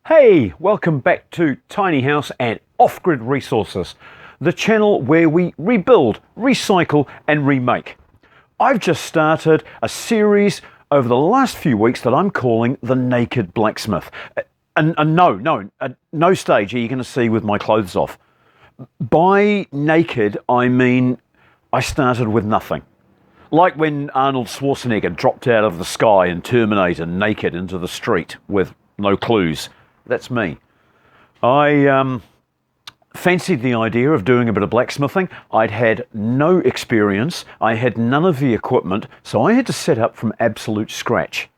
Hey, welcome back to Tiny House and Off-Grid Resources, the channel where we rebuild, recycle and remake. I've just started a series over the last few weeks that I'm calling the Naked Blacksmith. And no stage are you going to see with my clothes off. By naked, I mean I started with nothing. Like when Arnold Schwarzenegger dropped out of the sky in Terminator naked into the street with no clues. That's me. I fancied the idea of doing a bit of blacksmithing. I'd had no experience. I had none of the equipment, so I had to set up from absolute scratch.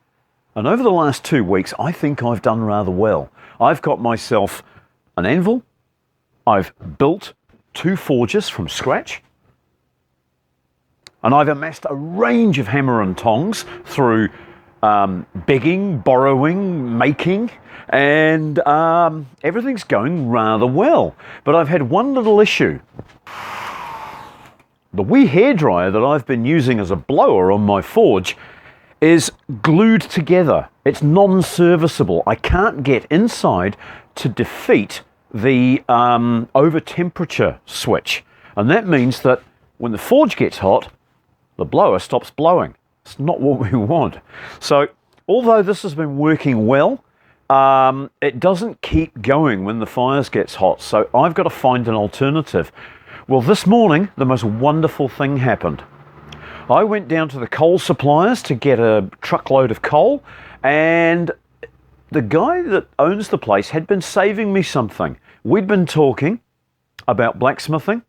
And over the last 2 weeks, I think I've done rather well. I've got myself an anvil. I've built 2 forges from scratch. And I've amassed a range of hammer and tongs through begging, borrowing, making, and everything's going rather well. But I've had one little issue. The wee hairdryer that I've been using as a blower on my forge is glued together. It's non-serviceable. I can't get inside to defeat the over temperature switch. And that means that when the forge gets hot, the blower stops blowing. It's not what we want. So although this has been working well, it doesn't keep going when the fires gets hot. So I've got to find an alternative. Well, this morning, the most wonderful thing happened. I went down to the coal suppliers to get a truckload of coal, and the guy that owns the place had been saving me something. We'd been talking about blacksmithing,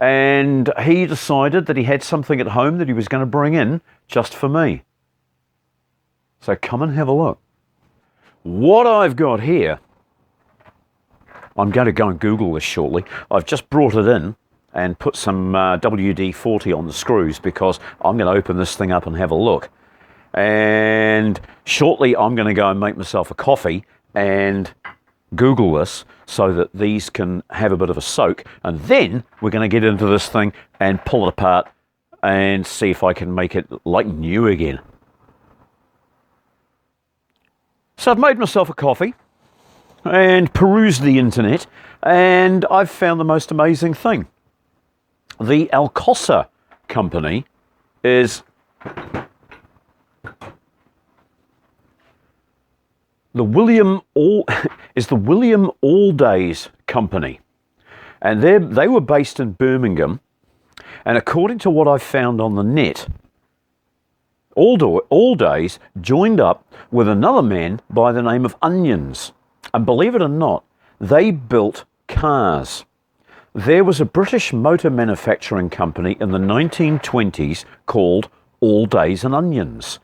and he decided that he had something at home that he was going to bring in just for me. So come and have a look. What I've got here, I'm going to go and Google this shortly. I've just brought it in and put some WD-40 on the screws because I'm going to open this thing up and have a look. And shortly I'm going to go and make myself a coffee and Google this so that these can have a bit of a soak. And then we're going to get into this thing and pull it apart and see if I can make it like new again. So I've made myself a coffee and perused the internet, and I've found the most amazing thing. The Alcosa company is the William Alldays company, and they were based in Birmingham. And according to what I've found on the net, Alldays joined up with another man by the name of Onions. And believe it or not, they built cars. There was a British motor manufacturing company in the 1920s called Alldays and Onions.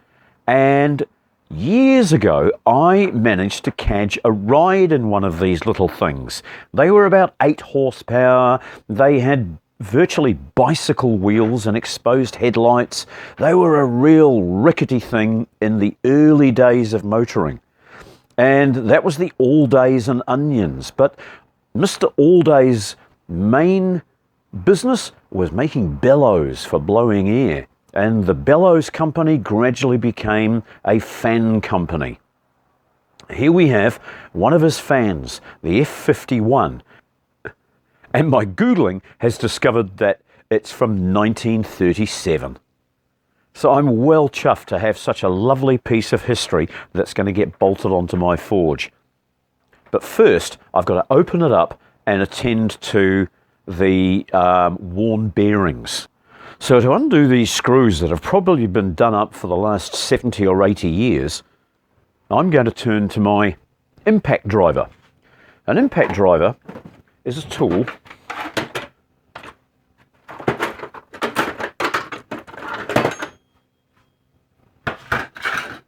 And years ago, I managed to catch a ride in one of these little things. They were about 8 horsepower. They had virtually bicycle wheels and exposed headlights. They were a real rickety thing in the early days of motoring. And that was the Alldays and Onions. But Mr. Alldays' main business was making bellows for blowing air. And the bellows company gradually became a fan company. Here we have one of his fans, the F-51. And my Googling has discovered that it's from 1937. So I'm well chuffed to have such a lovely piece of history that's going to get bolted onto my forge. But first, I've got to open it up and attend to the worn bearings. So to undo these screws that have probably been done up for the last 70 or 80 years, I'm going to turn to my impact driver. An impact driver is a tool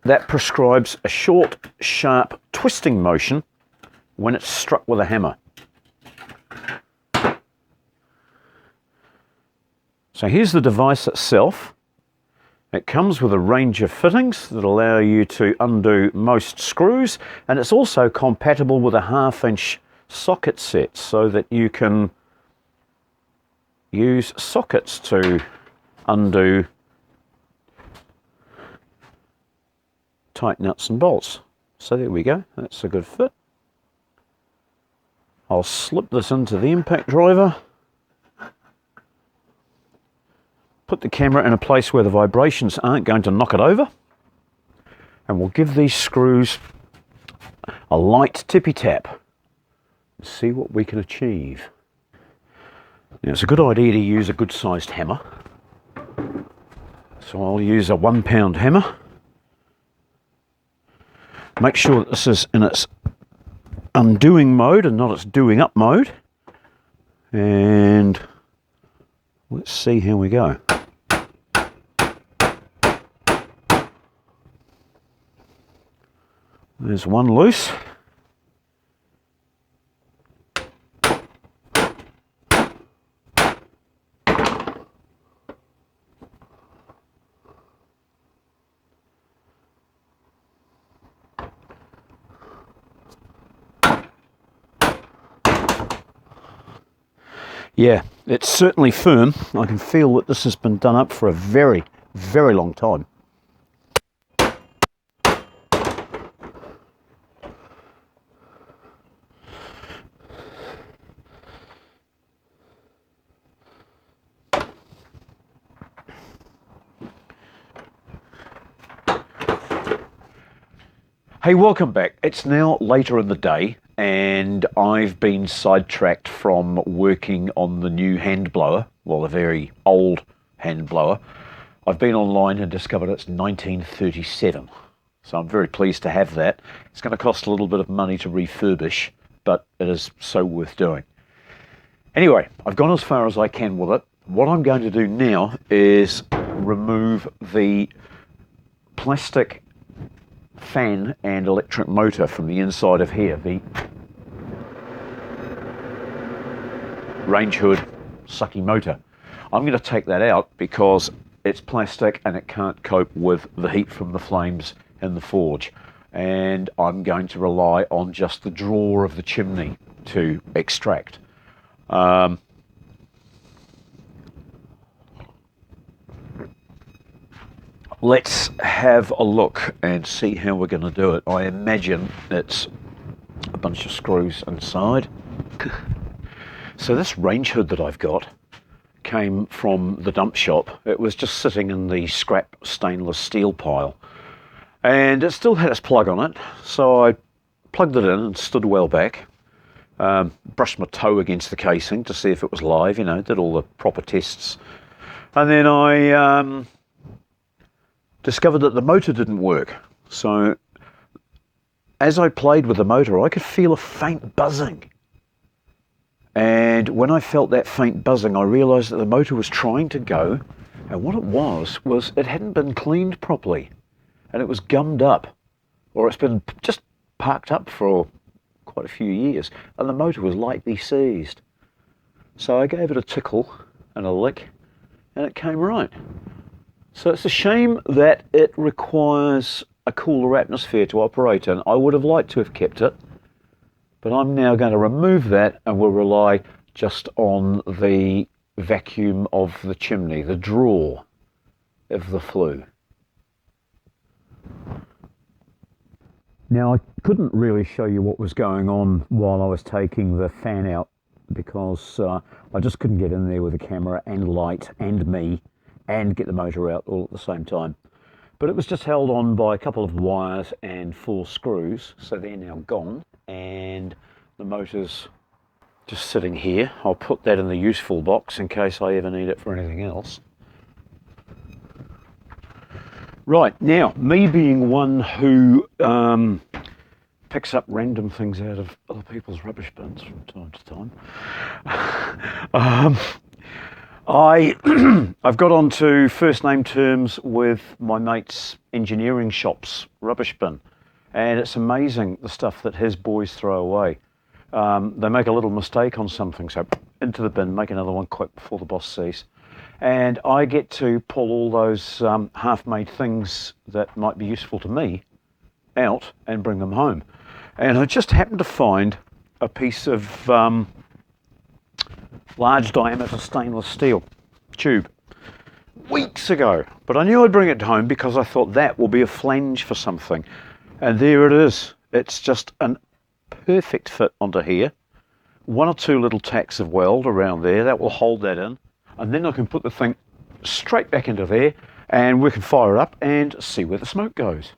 that prescribes a short, sharp twisting motion when it's struck with a hammer. So here's the device itself. It comes with a range of fittings that allow you to undo most screws, and it's also compatible with a 1/2-inch socket set so that you can use sockets to undo tight nuts and bolts. So there we go, that's a good fit. I'll slip this into the impact driver, put the camera in a place where the vibrations aren't going to knock it over, and we'll give these screws a light tippy tap and see what we can achieve. Now, it's a good idea to use a good sized hammer, so I'll use a 1 pound hammer. Make sure that this is in its undoing mode and not its doing up mode, and let's see how we go. There's one loose. Yeah, it's certainly firm. I can feel that this has been done up for a very, very long time. Hey, welcome back. It's now later in the day and I've been sidetracked from working on the new hand blower, well, a very old hand blower. I've been online and discovered it's 1937, so I'm very pleased to have that. It's going to cost a little bit of money to refurbish, but it is so worth doing. Anyway, I've gone as far as I can with it. What I'm going to do now is remove the plastic fan and electric motor from the inside of here, the range hood sucky motor. I'm going to take that out because it's plastic and it can't cope with the heat from the flames in the forge, and I'm going to rely on just the drawer of the chimney to extract. Let's have a look and see how we're going to do it. I imagine it's a bunch of screws inside. So this range hood that I've got came from the dump shop. It was just sitting in the scrap stainless steel pile, and it still had its plug on it, so I plugged it in and stood well back, brushed my toe against the casing to see if it was live, you know, did all the proper tests, and then I discovered that the motor didn't work. So as I played with the motor, I could feel a faint buzzing. And when I felt that faint buzzing, I realized that the motor was trying to go, and what it was it hadn't been cleaned properly, and it was gummed up, or it's been just parked up for quite a few years, and the motor was lightly seized. So I gave it a tickle and a lick, and it came right. So it's a shame that it requires a cooler atmosphere to operate in. I would have liked to have kept it, but I'm now going to remove that and we'll rely just on the vacuum of the chimney, the drawer of the flue. Now, I couldn't really show you what was going on while I was taking the fan out because I just couldn't get in there with the camera and light and me and get the motor out all at the same time. But it was just held on by a couple of wires and 4 screws, so they're now gone, and the motor's just sitting here. I'll put that in the useful box in case I ever need it for anything else. Right, now, me being one who picks up random things out of other people's rubbish bins from time to time, I've got onto first name terms with my mate's engineering shop's rubbish bin, and it's amazing the stuff that his boys throw away. They make a little mistake on something, so into the bin, make another one quick before the boss sees. And I get to pull all those half-made things that might be useful to me out and bring them home. And I just happened to find a piece of large diameter stainless steel tube weeks ago, but I knew I'd bring it home because I thought that will be a flange for something, and there it is. It's just a perfect fit onto here 1 or 2 little tacks of weld around there. That will hold that in. And then I can put the thing straight back into there and we can fire it up and see where the smoke goes.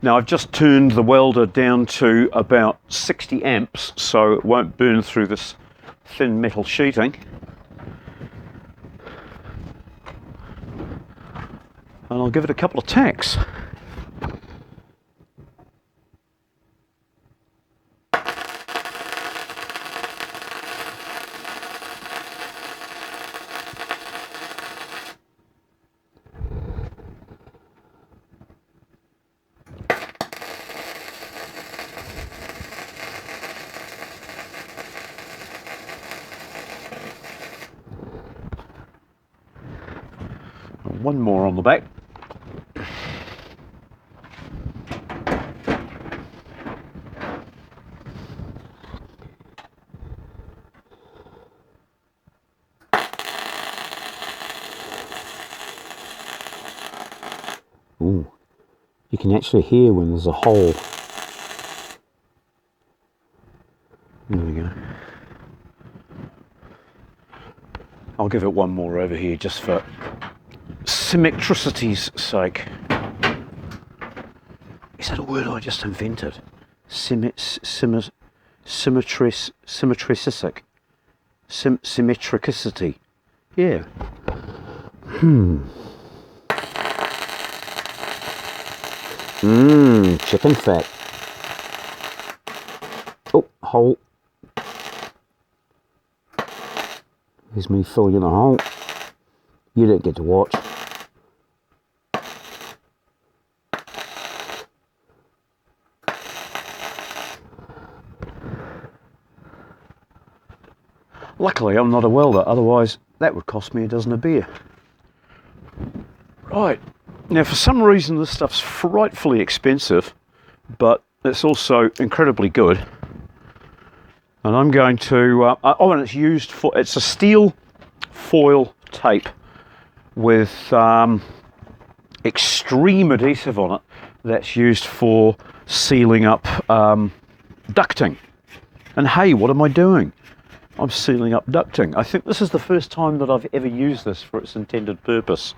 Now I've just turned the welder down to about 60 amps so it won't burn through this thin metal sheeting. And I'll give it a couple of tacks. One more on the back. Ooh, you can actually hear when there's a hole. There we go. I'll give it one more over here just for symmetricity's sake. Is that a word I just invented? Symmetricity. Yeah. Chicken fat. Oh, hole. Here's me filling in a hole. You don't get to watch. Luckily I'm not a welder, otherwise that would cost me a dozen of beer. Right, now for some reason this stuff's frightfully expensive, but it's also incredibly good. And I'm going to, and it's used for, it's a steel foil tape with extreme adhesive on it that's used for sealing up ducting. And hey, what am I doing? I'm sealing up ducting. I think this is the first time that I've ever used this for its intended purpose.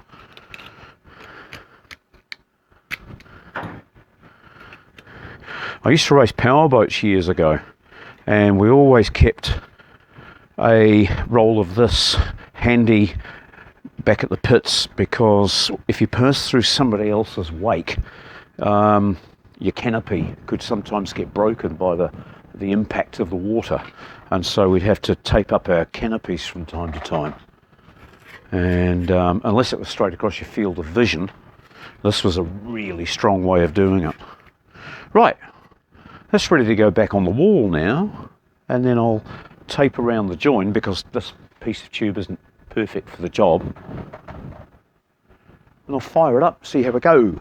I used to race powerboats years ago, and we always kept a roll of this handy back at the pits, because if you pass through somebody else's wake, your canopy could sometimes get broken by the impact of the water, and so we'd have to tape up our canopies from time to time. And unless it was straight across your field of vision, this was a really strong way of doing it. Right, that's ready to go back on the wall now, and then I'll tape around the join because this piece of tube isn't perfect for the job. And I'll fire it up, see how we go.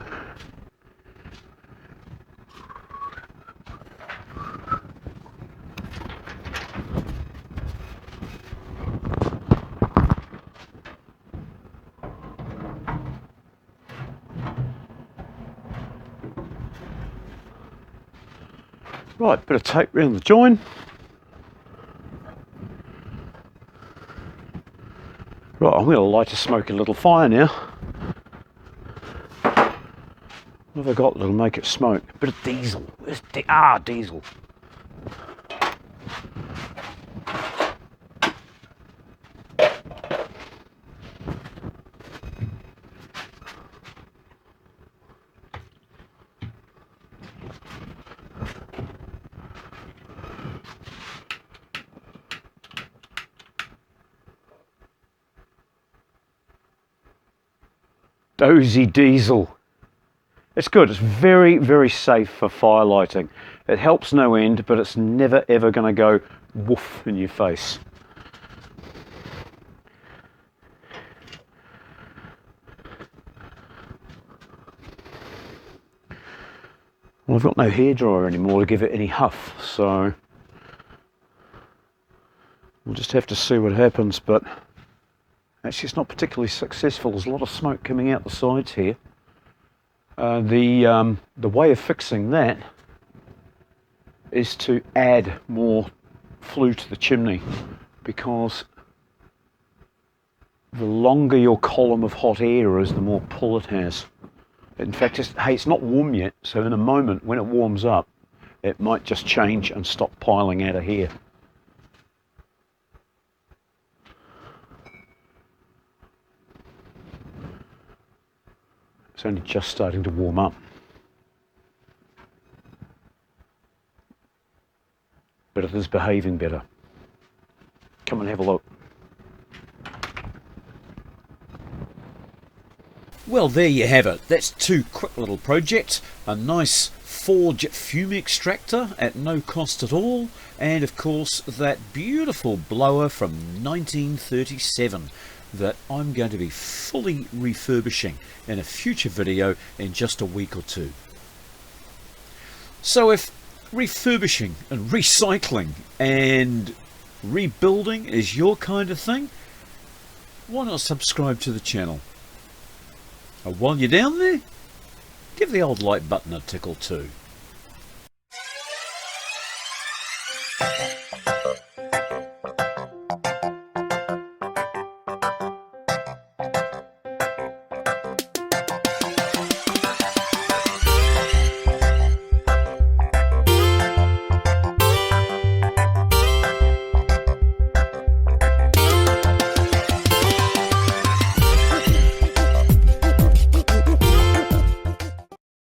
Right, bit of tape around the join. Right, I'm going to light a smoky little fire now. What have I got that'll make it smoke? A bit of diesel. Where's diesel. Dozy diesel. It's good. It's very, very safe for fire lighting. It helps no end, but it's never ever going to go woof in your face. Well, I've got no hairdryer anymore to give it any huff, so we'll just have to see what happens. But actually, it's not particularly successful. There's a lot of smoke coming out the sides here. The way of fixing that is to add more flue to the chimney, because the longer your column of hot air is, the more pull it has. In fact, it's not warm yet, so in a moment when it warms up, it might just change and stop piling out of here. It's only just starting to warm up. But it is behaving better. Come and have a look. Well, there you have it. That's two quick little projects. A nice forge fume extractor at no cost at all, and of course that beautiful blower from 1937 that I'm going to be fully refurbishing in a future video in just a week or two. So if refurbishing and recycling and rebuilding is your kind of thing, why not subscribe to the channel? And while you're down there, give the old like button a tickle too.